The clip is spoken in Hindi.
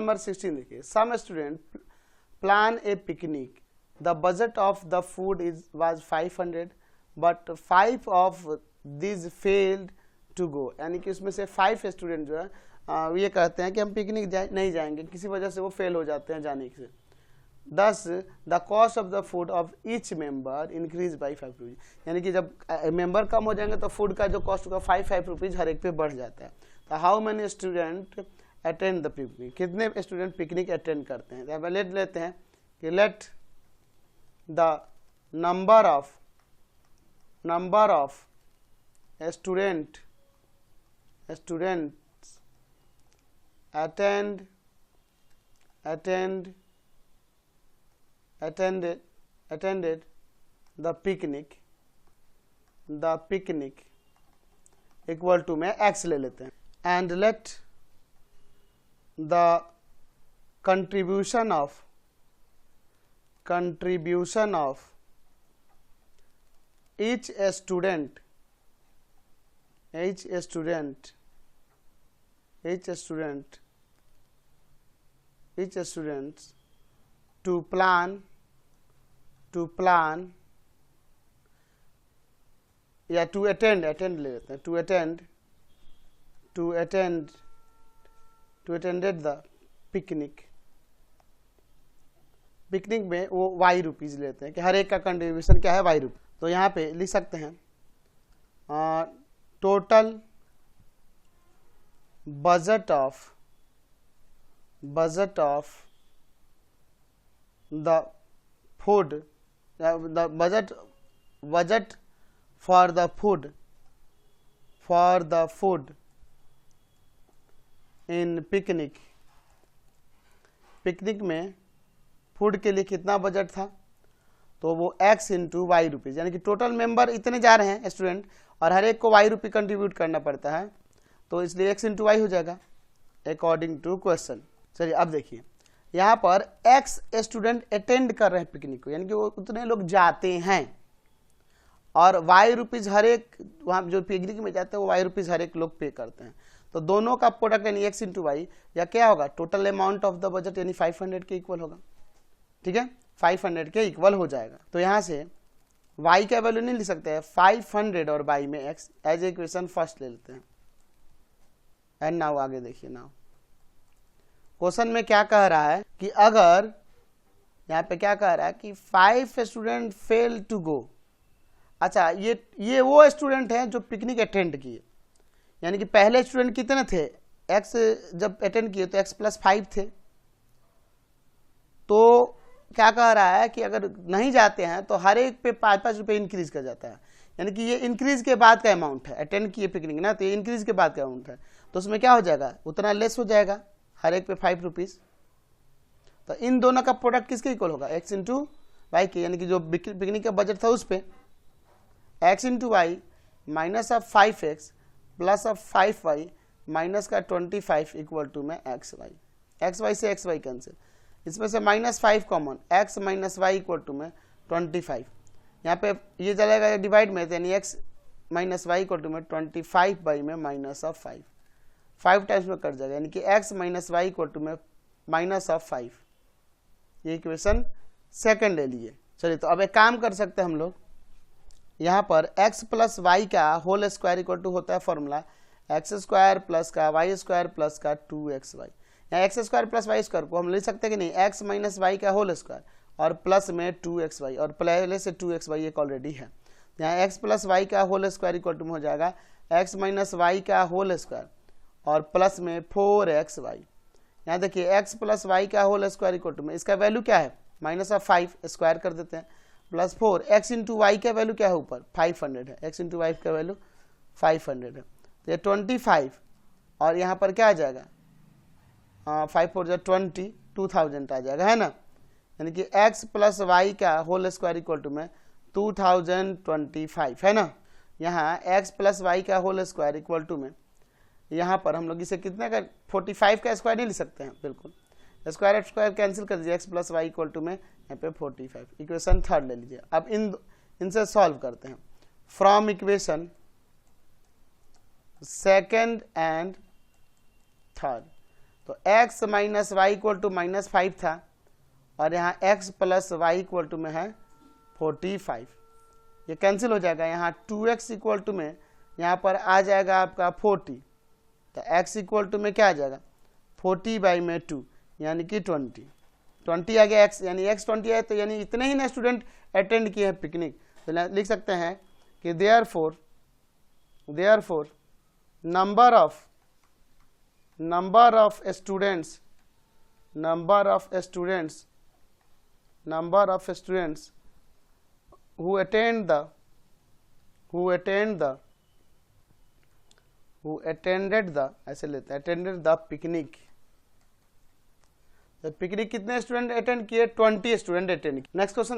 नंबर 16 देखिए, some student plan a picnic, the budget of the food was 500 but 5 of this failed to go, यानी कि उसमें से 5 स्टूडेंट जो है ये कहते हैं कि हम पिकनिक नहीं जाएंगे, किसी वजह से वो फेल हो जाते हैं जाने से। दस the cost of the food of each member increase by 5 rupees, यानी कि जब मेंबर कम हो जाएंगे तो फूड का जो कॉस्ट होगा 5 रुपीज हर एक पे बढ़ जाता है। तो how many student attend the picnic, कितने स्टूडेंट पिकनिक अटेंड करते हैं। तो लेट लेते हैं कि let the number of students attended the picnic equal to में x ले लेते हैं, and let the contribution of each student to plan या to attend ले लेते हैं, to attended the पिकनिक में वो y रुपीज लेते हैं कि हर एक का कंट्रीब्यूशन क्या है y रुपीज। तो यहाँ पे लिख सकते हैं total budget of the food, the budget for the food in picnic में फूड के लिए कितना बजट था, तो वो x इंटू वाई रुपीज़, यानी कि टोटल मेंबर इतने जा रहे हैं स्टूडेंट और हर एक को y रुपये कंट्रीब्यूट करना पड़ता है, तो इसलिए x इंटू वाई हो जाएगा अकॉर्डिंग टू क्वेश्चन। चलिए अब देखिए यहाँ पर x स्टूडेंट अटेंड कर रहे हैं पिकनिक को, यानी कि वो उतने लोग जाते हैं और y रुपीज़ हर एक वहाँ जो पिकनिक में जाते हैं वो y रुपीज़ हर एक लोग पे करते हैं। तो दोनों का प्रोडक्ट यानी x इंटू वाई या क्या होगा total amount of the budget यानी 500 के इक्वल होगा। ठीक है, 500 के इक्वल हो जाएगा। तो यहाँ से y का वैल्यू नहीं लिख सकते हैं 500 और y में x as a equation first ले लेते हैं। एंड नाउ आगे देखिए, नाउ क्वेश्चन में क्या कह रहा है कि अगर यहाँ पे क्या कह रहा है कि 5 स्टूडेंट फेल टू गो। अच्छा, ये वो स्टूडेंट हैं जो पिकनिक अटेंड किए, यानी कि पहले स्टूडेंट कितने थे, x जब अटेंड किए तो x + 5 थे। तो क्या कह रहा है कि अगर नहीं जाते हैं तो हर एक पे 5-5 रुपये इंक्रीज कर जाता है, यानी कि ये इंक्रीज के बाद का अमाउंट है, अटेंड किए पिकनिक ना, तो ये इंक्रीज के बाद का अमाउंट है, तो उसमें क्या हो जाएगा उतना लेस हो जाएगा, हर एक पे 5 रुपीज़। तो इन दोनों का प्रोडक्ट किसके इक्वल होगा, x इंटू वाई के, यानी कि जो पिकनिक का बजट था उस पर x into y minus of 5x plus of 5y minus का 25 इक्वल टू में xy से xy कैंसिल, इसमें से -5 common, x minus y equal to में 25। यहाँ पे ये चलेगा डिवाइड में, यानी x minus y equal to में 25 बाई में माइनस ऑफ 5 टाइम्स में कट जाएगा, यानी कि x minus y equal to में माइनस ऑफ 5। ये इक्वेशन सेकंड ले लिए। चलिए तो अब एक काम कर सकते हैं हम लोग, यहाँ पर x प्लस वाई का होल स्क्वायर इक्वल टू होता है फॉर्मूला x² प्लस का y² प्लस का 2xy। यहाँ x² प्लस y² को हम लिख सकते हैं कि नहीं, x माइनस वाई का होल स्क्वायर और प्लस में 2xy, और पहले से 2xy एक ऑलरेडी है। यहाँ x प्लस वाई का होल स्क्वायर इक्वल टू हो जाएगा x माइनस वाई का होल स्क्वायर और प्लस में 4xy। यहाँ देखिए x प्लस वाई का होल स्क्वायर इक्वल टू में इसका वैल्यू क्या है माइनस ऑफ 5, स्क्वायर कर देते हैं, प्लस 4 x इंटू वाई का वैल्यू क्या है ऊपर 500 है, x इंटू वाई का वैल्यू 500 है, तो ये 25 और यहाँ पर क्या आ जाएगा 5 4 20, 2000 आ जाएगा, है ना। यानी कि x प्लस वाई का होल स्क्वायर इक्वल टू में 2025 है ना। यहाँ x प्लस वाई का होल स्क्वायर इक्वल टू में यहाँ पर हम लोग इसे कितने का 45 का स्क्वायर नहीं लिख सकते हैं, बिल्कुल स्क्वायर कैंसिल कर दीजिए, x plus y equal to में यहाँ पे 45। इक्वेशन थर्ड ले लीजिए। अब इनसे सॉल्व करते हैं from equation second and third. तो x minus y equal to -5 था और यहाँ x plus y equal to में है 45। ये कैंसिल हो जाएगा, यहाँ 2x इक्वल टू में यहाँ पर आ जाएगा आपका 40, तो x इक्वल टू में क्या आ जाएगा 40/2 यानी कि 20 आ गया x, यानी x 20 है, तो यानी इतने ही ना स्टूडेंट अटेंड किए हैं पिकनिक। तो लिख सकते हैं कि therefore number of students who attended the picnic. Picnic कितने स्टूडेंट अटेंड किए, 20 स्टूडेंट अटेंड किए। Next question